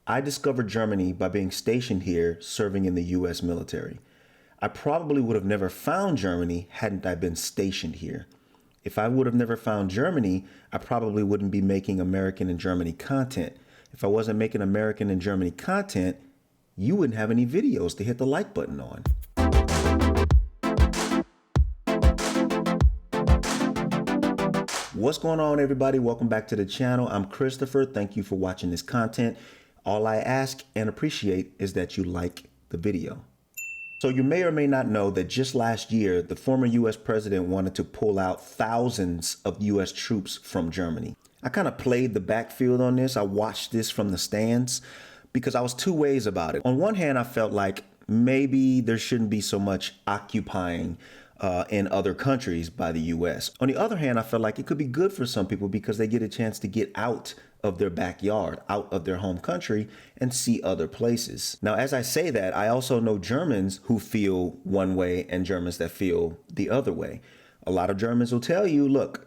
I discovered Germany by being stationed here serving in the US military. I probably would have never found Germany hadn't I been stationed here. If I would have never found Germany, I probably wouldn't be making American and Germany content. If I wasn't making American and Germany content, you wouldn't have any videos to hit the like button on. What's going on, everybody? Welcome back to the channel. I'm Christopher. Thank you for watching this content. All I ask and appreciate is that you like the video. So you may or may not know that just last year, the former US president wanted to pull out thousands of US troops from Germany. I kind of played the backfield on this. I watched this from the stands because I was two ways about it. On one hand, I felt like maybe there shouldn't be so much occupying in other countries by the US. On the other hand, I felt like it could be good for some people because they get a chance to get out of their backyard, out of their home country, and see other places. Now, as I say that, I also know Germans who feel one way and Germans that feel the other way. A lot of Germans will tell you, look,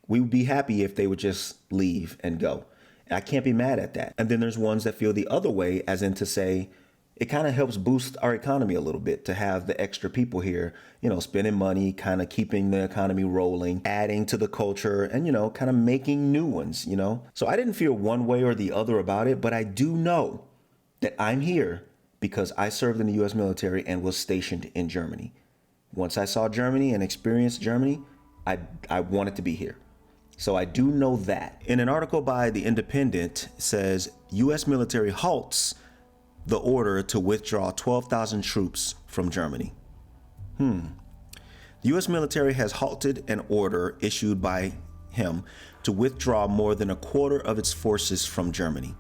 we would be happy if they would just leave and go. I can't be mad at that. And then there's ones that feel the other way, as in to say, it kind of helps boost our economy a little bit to have the extra people here, spending money, kind of keeping the economy rolling, adding to the culture and, kind of making new ones, So I didn't feel one way or the other about it, but I do know that I'm here because I served in the US military and was stationed in Germany. Once I saw Germany and experienced Germany, I wanted to be here. So I do know that. In an article by The Independent, it says US military halts the order to withdraw 12,000 troops from Germany. The U.S. military has halted an order issued by him to withdraw more than a quarter of its forces from Germany,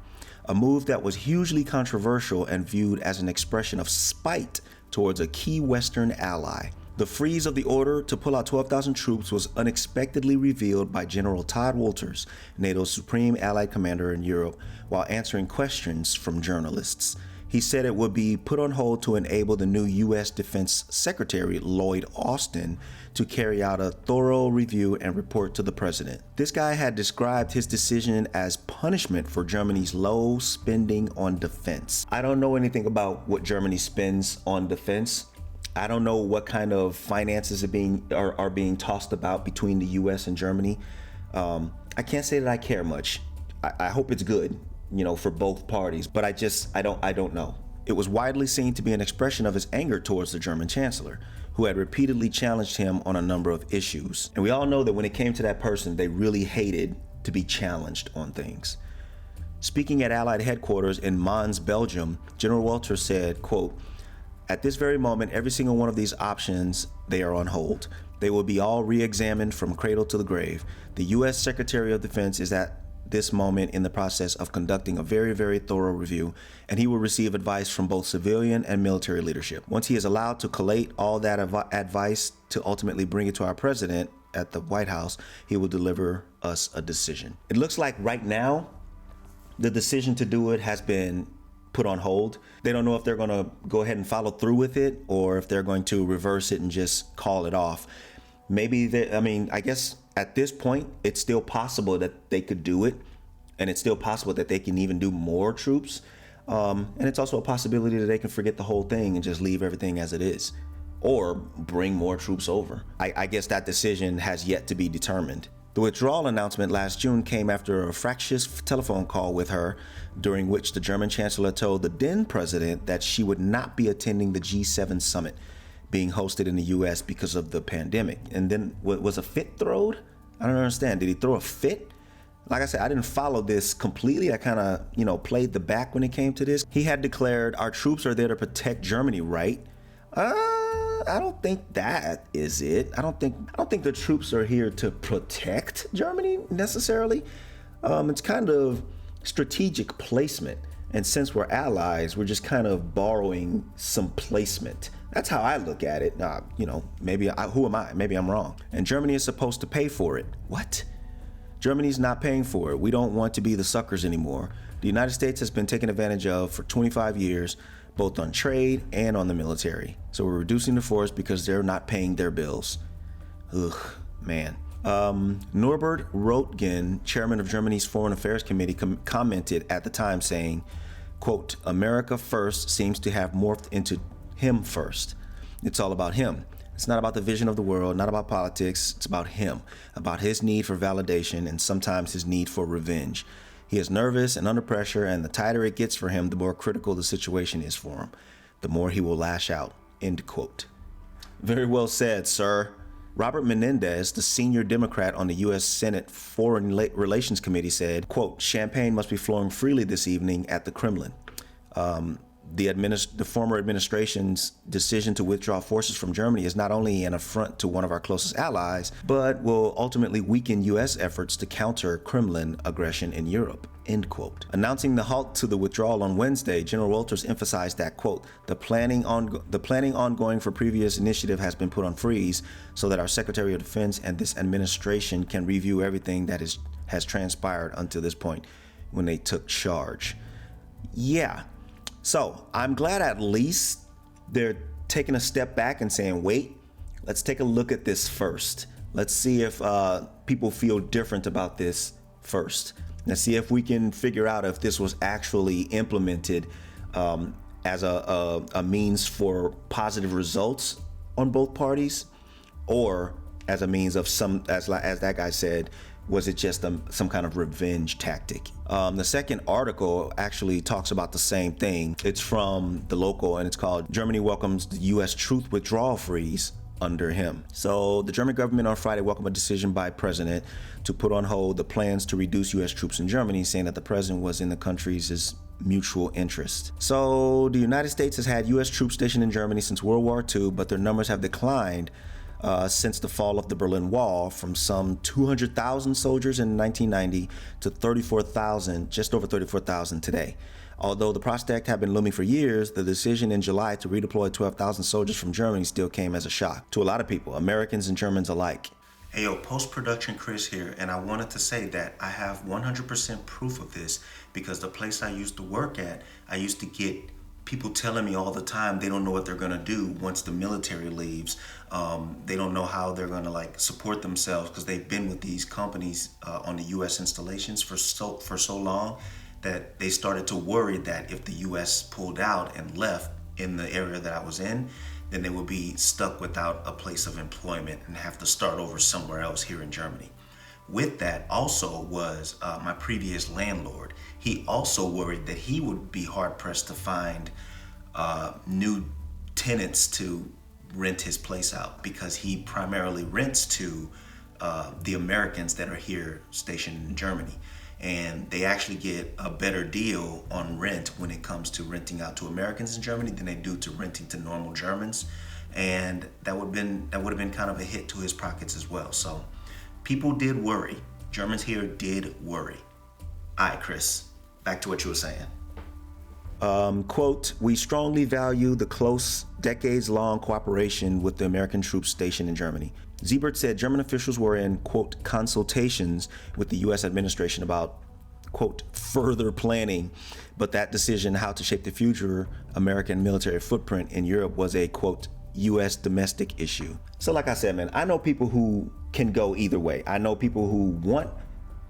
a move that was hugely controversial and viewed as an expression of spite towards a key Western ally. The freeze of the order to pull out 12,000 troops was unexpectedly revealed by General Todd Wolters, NATO's supreme allied commander in Europe, while answering questions from journalists. He said it would be put on hold to enable the new U.S. Defense Secretary Lloyd Austin to carry out a thorough review and report to the president. This guy had described his decision as punishment for Germany's low spending on defense. I don't know anything about what Germany spends on defense. I don't know what kind of finances are being tossed about between the U.S. and Germany. I can't say that I care much. I hope it's good, for both parties, but I don't know. It was widely seen to be an expression of his anger towards the German chancellor, who had repeatedly challenged him on a number of issues. And we all know that when it came to that person, they really hated to be challenged on things. Speaking at Allied headquarters in Mons, Belgium, General Wolters said, quote, "At this very moment, every single one of these options, they are on hold. They will be all re-examined from cradle to the grave. The U.S. Secretary of Defense is at this moment in the process of conducting a very, very thorough review, and he will receive advice from both civilian and military leadership. Once he is allowed to collate all that advice to ultimately bring it to our president at the White House, he will deliver us a decision." It looks like right now, the decision to do it has been put on hold. They don't know if they're going to go ahead and follow through with it or if they're going to reverse it and just call it off. I guess at this point, it's still possible that they could do it. And it's still possible that they can even do more troops. And it's also a possibility that they can forget the whole thing and just leave everything as it is. Or bring more troops over. I guess that decision has yet to be determined. The withdrawal announcement last June came after a fractious telephone call with her, during which the German chancellor told the then president that she would not be attending the G7 summit being hosted in the U.S. because of the pandemic. And then was a fit thrown? I don't understand. Did he throw a fit? Like I said, I didn't follow this completely. I kind of, played the back when it came to this. He had declared, "Our troops are there to protect Germany, right?" I don't think that is it. I don't think the troops are here to protect Germany necessarily. It's kind of strategic placement. And since we're allies, we're just kind of borrowing some placement. That's how I look at it. Who am I? Maybe I'm wrong. And Germany is supposed to pay for it. What? Germany's not paying for it. We don't want to be the suckers anymore. The United States has been taken advantage of for 25 years, both on trade and on the military. So we're reducing the force because they're not paying their bills. Ugh, man. Norbert Röttgen, chairman of Germany's Foreign Affairs Committee, commented at the time saying, quote, America first seems to have morphed into him first. It's all about him. It's not about the vision of the world, not about politics. It's about him, about his need for validation and sometimes his need for revenge. He is nervous and under pressure, and the tighter it gets for him, the more critical the situation is for him, the more he will lash out, end quote. Very well said, sir. Robert Menendez, the senior Democrat on the U.S. Senate Foreign Relations Committee, said, quote, champagne must be flowing freely this evening at the Kremlin. The former administration's decision to withdraw forces from Germany is not only an affront to one of our closest allies, but will ultimately weaken U.S. efforts to counter Kremlin aggression in Europe, end quote. Announcing the halt to the withdrawal on Wednesday, General Walters emphasized that, quote, the planning ongoing for previous initiative has been put on freeze so that our Secretary of Defense and this administration can review everything that has transpired until this point when they took charge. Yeah. So I'm glad at least they're taking a step back and saying, wait, let's take a look at this first. Let's see if people feel different about this first. Let's see if we can figure out if this was actually implemented as a means for positive results on both parties, or as a means of as that guy said, was it just some kind of revenge tactic? The second article actually talks about the same thing. It's from the local, and it's called Germany Welcomes the U.S. Truth Withdrawal Freeze under him. So the German government on Friday welcomed a decision by president to put on hold the plans to reduce U.S. troops in Germany, saying that the president was in the country's mutual interest. So the United States has had U.S. troops stationed in Germany since World War II, but their numbers have declined since the fall of the Berlin Wall, from some 200,000 soldiers in 1990 to just over 34,000 today. Although the prospect had been looming for years, the decision in July to redeploy 12,000 soldiers from Germany still came as a shock to a lot of people, Americans and Germans alike. Hey yo, post-production Chris here, and I wanted to say that I have 100% proof of this because the place I used to work at, I used to get people telling me all the time they don't know what they're gonna do once the military leaves. They don't know how they're gonna support themselves because they've been with these companies on the U.S. installations for so long that they started to worry that if the U.S. pulled out and left in the area that I was in, then they would be stuck without a place of employment and have to start over somewhere else here in Germany. With that also was my previous landlord. He also worried that he would be hard pressed to find new tenants to rent his place out because he primarily rents to the Americans that are here stationed in Germany. And they actually get a better deal on rent when it comes to renting out to Americans in Germany than they do to renting to normal Germans. And that would have been kind of a hit to his pockets as well. So people did worry. Germans here did worry. All right, Chris, back to what you were saying. Quote, we strongly value the close, decades-long cooperation with the American troops stationed in Germany. Siebert said German officials were in, quote, consultations with the U.S. administration about, quote, further planning, but that decision how to shape the future American military footprint in Europe was a, quote, U.S. domestic issue. So like I said, man, I know people who can go either way. I know people who want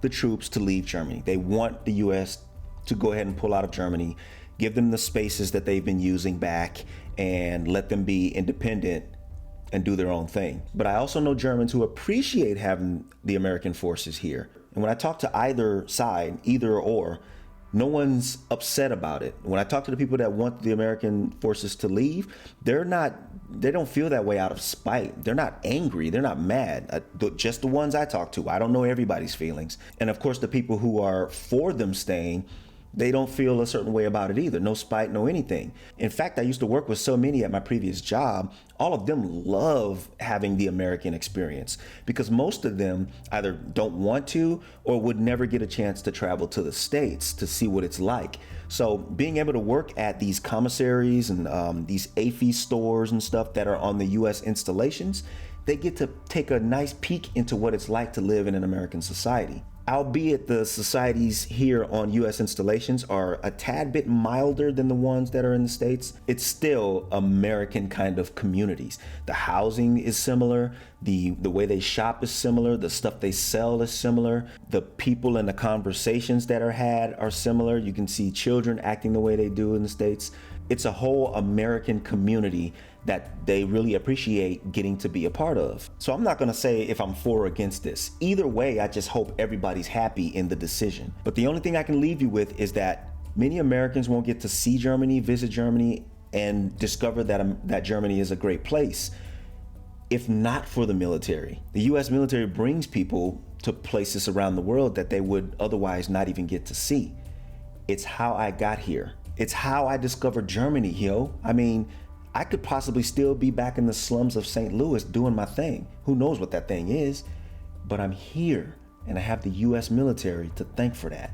the troops to leave Germany. They want the U.S. to go ahead and pull out of Germany, give them the spaces that they've been using back, and let them be independent and do their own thing. But I also know Germans who appreciate having the American forces here. And when I talk to either side, either or, no one's upset about it. When I talk to the people that want the American forces to leave, they don't feel that way out of spite. They're not angry. They're not mad. Just the ones I talk to. I don't know everybody's feelings. And of course, the people who are for them staying, they don't feel a certain way about it either. No spite, no anything. In fact, I used to work with so many at my previous job. All of them love having the American experience because most of them either don't want to or would never get a chance to travel to the States to see what it's like. So being able to work at these commissaries and these AFI stores and stuff that are on the U.S. installations, they get to take a nice peek into what it's like to live in an American society. Albeit the societies here on US installations are a tad bit milder than the ones that are in the States, it's still American kind of communities. The housing is similar, the way they shop is similar, the stuff they sell is similar, the people and the conversations that are had are similar. You can see children acting the way they do in the States. It's a whole American community that they really appreciate getting to be a part of. So I'm not gonna say if I'm for or against this. Either way, I just hope everybody's happy in the decision. But the only thing I can leave you with is that many Americans won't get to see Germany, visit Germany, and discover that Germany is a great place if not for the military. The US military brings people to places around the world that they would otherwise not even get to see. It's how I got here. It's how I discovered Germany, yo. I mean, I could possibly still be back in the slums of St. Louis doing my thing. Who knows what that thing is? But I'm here, and I have the US military to thank for that.